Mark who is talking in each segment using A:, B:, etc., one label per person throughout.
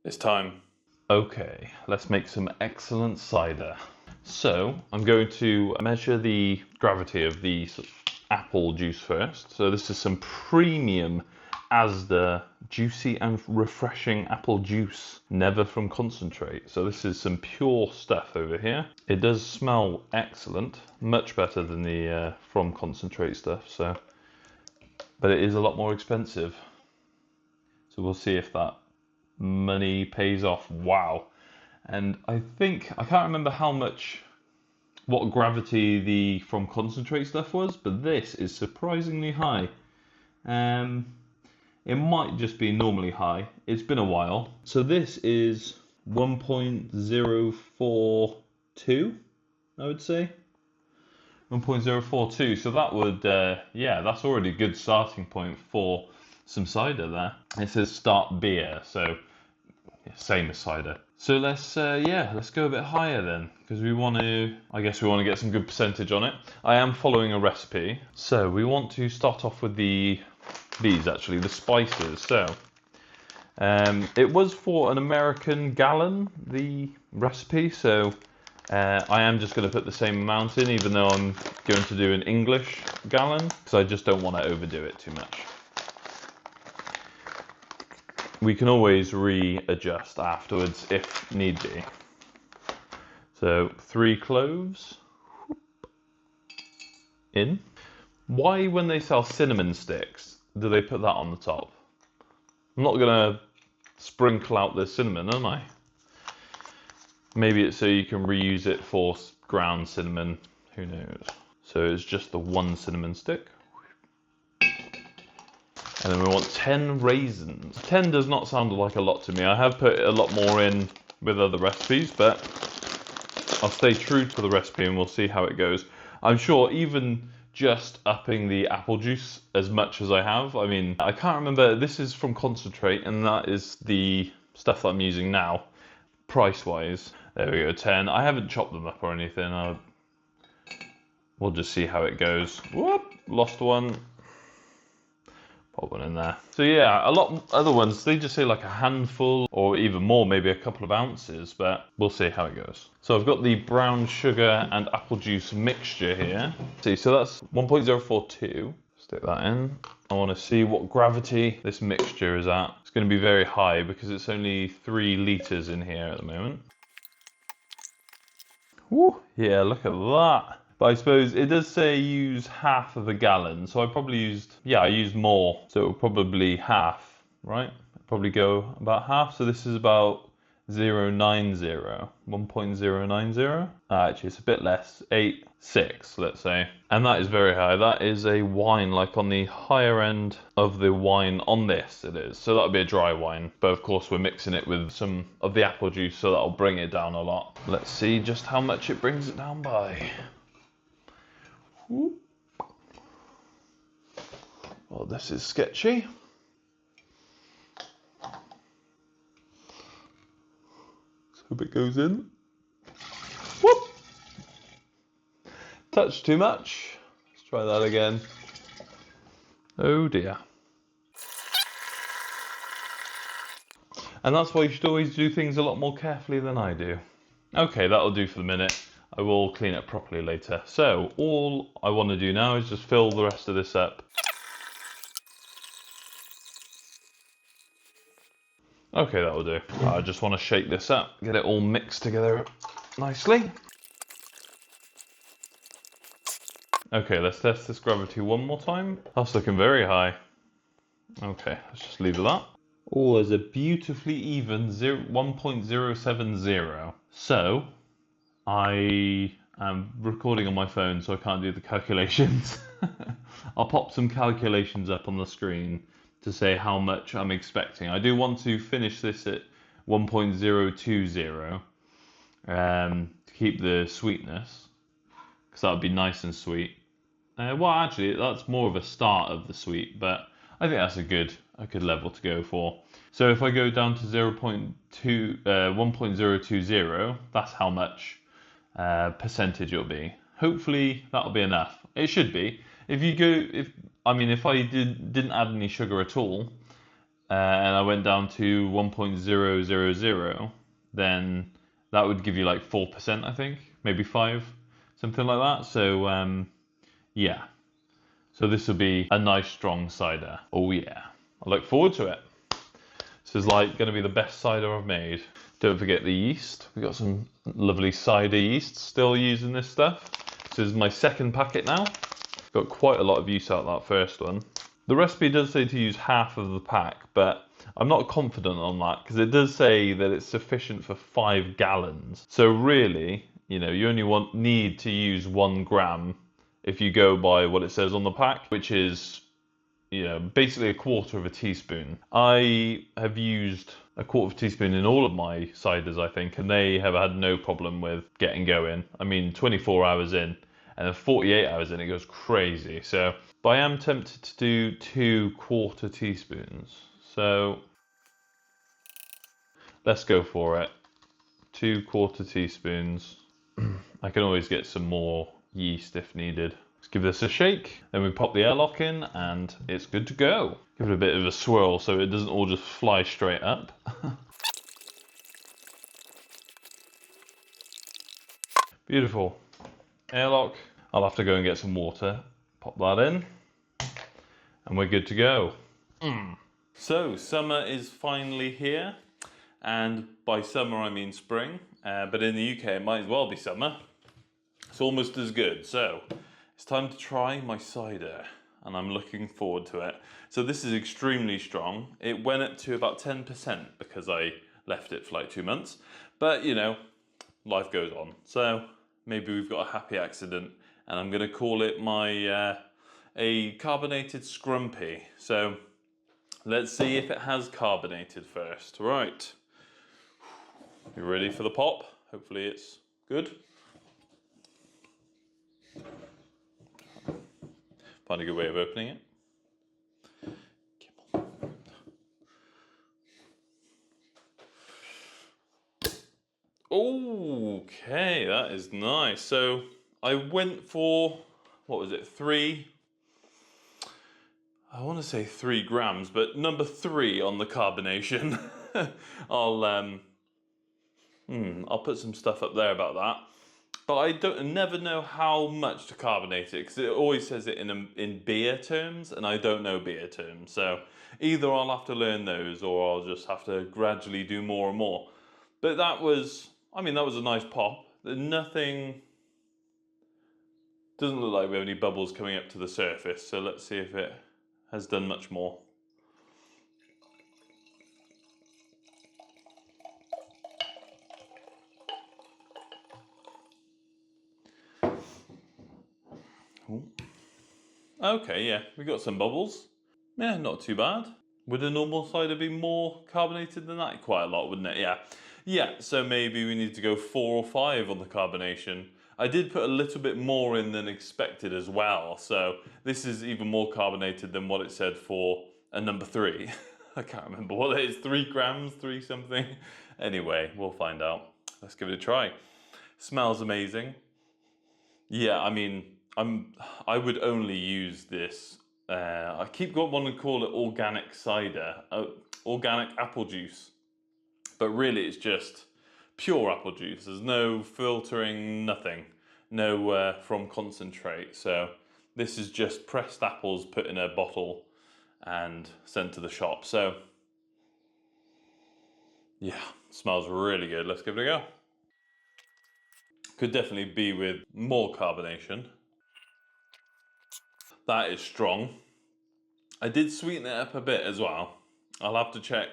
A: It's time. Okay, let's make some excellent cider. So I'm going to measure the gravity of the apple juice first. So this is some premium Asda juicy and refreshing apple juice, never from concentrate. So this is some pure stuff over here. It does smell excellent, much better than the from concentrate stuff. So, but it is a lot more expensive. So we'll see if that money pays off. Wow. And I can't remember what gravity the from concentrate stuff was, but this is surprisingly high. It might just be normally high. It's been a while. So this is 1.042, I would say. 1.042. So that would, that's already a good starting point for some cider there. It says start beer, so same as cider. So let's go a bit higher then, because we want to get some good percentage on it. I am following a recipe, so we want to start off with the spices. So it was for an American gallon, the recipe, so I am just going to put the same amount in, even though I'm going to do an English gallon, because I just don't want to overdo it too much. We can always readjust afterwards if need be. So 3 cloves in. Why, when they sell cinnamon sticks, do they put that on the top? I'm not gonna sprinkle out the cinnamon, am I? Maybe it's so you can reuse it for ground cinnamon, who knows. So it's just the 1 cinnamon stick. And then we want 10 raisins. 10 does not sound like a lot to me. I have put a lot more in with other recipes, but I'll stay true to the recipe and we'll see how it goes. I'm sure even just upping the apple juice as much as I have, I mean, I can't remember, this is from concentrate and that is the stuff that I'm using now, price-wise. There we go, 10. I haven't chopped them up or anything. We'll just see how it goes. Whoop, lost one. Put one in there. So yeah, a lot of other ones, they just say like a handful or even more, maybe a couple of ounces, but we'll see how it goes. So I've got the brown sugar and apple juice mixture here. See, so that's 1.042. Stick that in. I want to see what gravity this mixture is at. It's going to be very high because it's only 3 litres in here at the moment. Woo, yeah, look at that. But I suppose it does say use half of a gallon, so I used more, so it will probably half, right? Probably go about half, so this is about 1.090. Actually, it's a bit less, 8.6, let's say. And that is very high. That is a wine, like on the higher end of the wine on this, it is. So that'll be a dry wine, but of course we're mixing it with some of the apple juice, so that'll bring it down a lot. Let's see just how much it brings it down by. Well, this is sketchy. Let's hope it goes in. Whoop! Touch too much. Let's try that again. Oh dear. And that's why you should always do things a lot more carefully than I do. Okay, that'll do for the minute. I will clean it properly later. So all I want to do now is just fill the rest of this up. Okay, that'll do. I just want to shake this up, get it all mixed together nicely. Okay, let's test this gravity one more time. That's looking very high. Okay, let's just leave it at that. Oh, there's a beautifully even 1.070. So I am recording on my phone, so I can't do the calculations. I'll pop some calculations up on the screen to say how much I'm expecting. I do want to finish this at 1.020 to keep the sweetness, because that would be nice and sweet. Well, actually, that's more of a start of the sweet, but I think that's a good level to go for. So if I go down to 1.020, that's how much percentage it'll be. Hopefully that'll be enough. It should be. If I didn't add any sugar at all, and I went down to 1.000, then that would give you like 4%, I think, maybe 5, something like that. So yeah, so this will be a nice strong cider. Oh yeah, I look forward to it. This is like going to be the best cider I've made. Don't forget the yeast. We've got some lovely cider yeast, still using this stuff. This is my second packet now. Got quite a lot of use out of that first one. The recipe does say to use half of the pack, but I'm not confident on that because it does say that it's sufficient for 5 gallons. So really, you know, you only need to use 1 gram if you go by what it says on the pack, which is, you know, basically a quarter of a teaspoon. I have used a quarter of a teaspoon in all of my ciders, I think, and they have had no problem with getting going. I mean, 24 hours in, and then 48 hours in, it goes crazy. So, but I am tempted to do 2 quarter teaspoons. So, let's go for it. 2 quarter teaspoons. I can always get some more yeast if needed. Let's give this a shake. Then we pop the airlock in and it's good to go. Give it a bit of a swirl so it doesn't all just fly straight up. Beautiful. Airlock. I'll have to go and get some water. Pop that in. And we're good to go. So summer is finally here. And by summer I mean spring. But in the UK it might as well be summer. It's almost as good. So it's time to try my cider and I'm looking forward to it. So this is extremely strong. It went up to about 10% because I left it for like 2 months. But you know, life goes on. So maybe we've got a happy accident and I'm gonna call it my a carbonated scrumpy. So let's see if it has carbonated first. Right, you ready for the pop? Hopefully it's good. Find a good way of opening it. Okay, that is nice. So I went for, what was it, I want to say 3 grams, but number 3 on the carbonation. I'll put some stuff up there about that. But I never know how much to carbonate it because it always says it in beer terms, and I don't know beer terms. So either I'll have to learn those, or I'll just have to gradually do more and more. But that was, I mean, that was a nice pop. Nothing, doesn't look like we have any bubbles coming up to the surface. So let's see if it has done much more. Ooh. Okay, yeah, we got some bubbles. Yeah, not too bad. Would a normal cider be more carbonated than that? Quite a lot, wouldn't it? Yeah. Yeah, so maybe we need to go 4 or 5 on the carbonation. I did put a little bit more in than expected as well, so this is even more carbonated than what it said for a number 3. I can't remember what it is, 3 grams, 3 something. Anyway, we'll find out. Let's give it a try. Smells amazing. Yeah, I mean, I would only use this. I keep wanting to call it organic cider, organic apple juice, but really it's just pure apple juice. There's no filtering, nothing, no from concentrate. So this is just pressed apples put in a bottle and sent to the shop. So yeah, smells really good. Let's give it a go. Could definitely be with more carbonation. That is strong. I did sweeten it up a bit as well. I'll have to check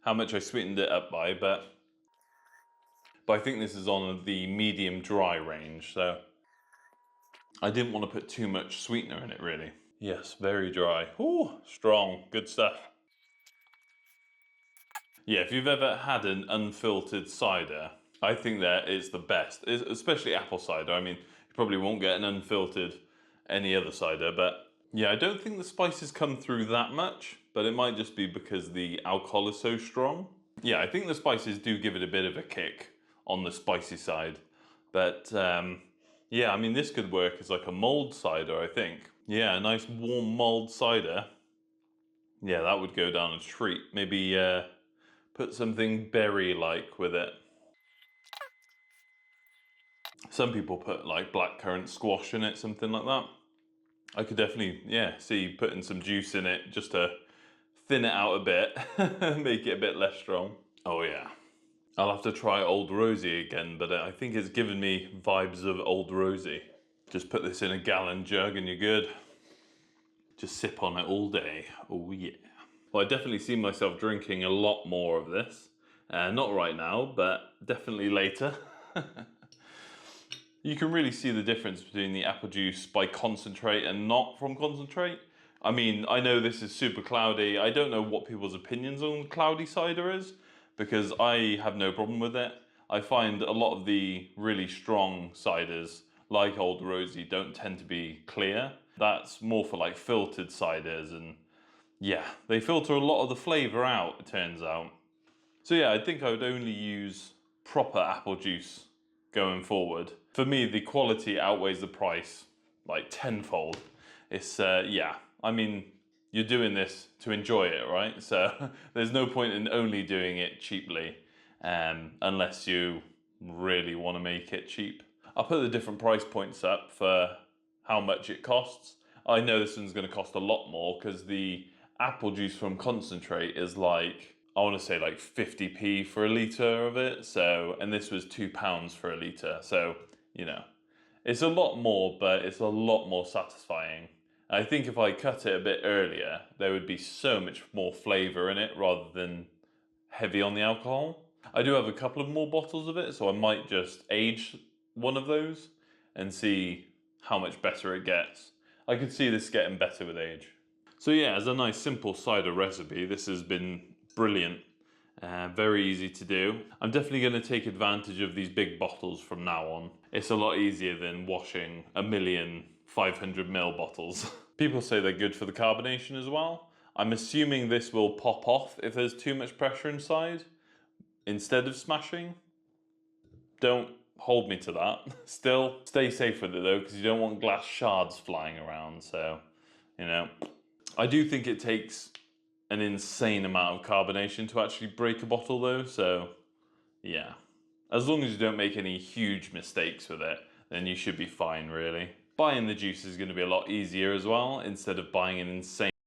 A: how much I sweetened it up by, but I think this is on the medium dry range, so I didn't want to put too much sweetener in it really. Yes, very dry. Ooh, strong, good stuff. Yeah, if you've ever had an unfiltered cider, I think that is the best, especially apple cider. I mean, you probably won't get an unfiltered any other cider, but yeah, I don't think the spices come through that much, but it might just be because the alcohol is so strong. Yeah, I think the spices do give it a bit of a kick on the spicy side. But yeah, I mean, this could work as like a mulled cider, I think. Yeah, a nice warm mulled cider. Yeah, that would go down a treat. Maybe put something berry-like with it. Some people put like blackcurrant squash in it, something like that. I could definitely, yeah, see putting some juice in it just to thin it out a bit, make it a bit less strong. Oh yeah. I'll have to try Old Rosie again, but I think it's given me vibes of Old Rosie. Just put this in a gallon jug and you're good. Just sip on it all day. Oh yeah. Well, I definitely see myself drinking a lot more of this. Not right now, but definitely later. You can really see the difference between the apple juice by concentrate and not from concentrate. I mean, I know this is super cloudy. I don't know what people's opinions on cloudy cider is, because I have no problem with it. I find a lot of the really strong ciders, like Old Rosie, don't tend to be clear. That's more for like filtered ciders, and yeah, they filter a lot of the flavour out, it turns out. So yeah, I think I would only use proper apple juice going forward. For me, the quality outweighs the price like tenfold. It's, yeah, I mean, you're doing this to enjoy it, right? So there's no point in only doing it cheaply, unless you really want to make it cheap. I'll put the different price points up for how much it costs. I know this one's going to cost a lot more because the apple juice from concentrate is like, I want to say like 50p for a litre of it. So, and this was £2 for a litre. So, you know, it's a lot more, but it's a lot more satisfying. I think if I cut it a bit earlier, there would be so much more flavour in it rather than heavy on the alcohol. I do have a couple of more bottles of it, so I might just age one of those and see how much better it gets. I could see this getting better with age. So yeah, as a nice simple cider recipe, this has been brilliant. Very easy to do. I'm definitely going to take advantage of these big bottles from now on. It's a lot easier than washing 1,500,000 bottles. People say they're good for the carbonation as well. I'm assuming this will pop off if there's too much pressure inside instead of smashing. Don't hold me to that. Still, stay safe with it though, because you don't want glass shards flying around. So, you know, I do think it takes an insane amount of carbonation to actually break a bottle though, so yeah. As long as you don't make any huge mistakes with it, then you should be fine really. Buying the juice is going to be a lot easier as well, instead of buying an insane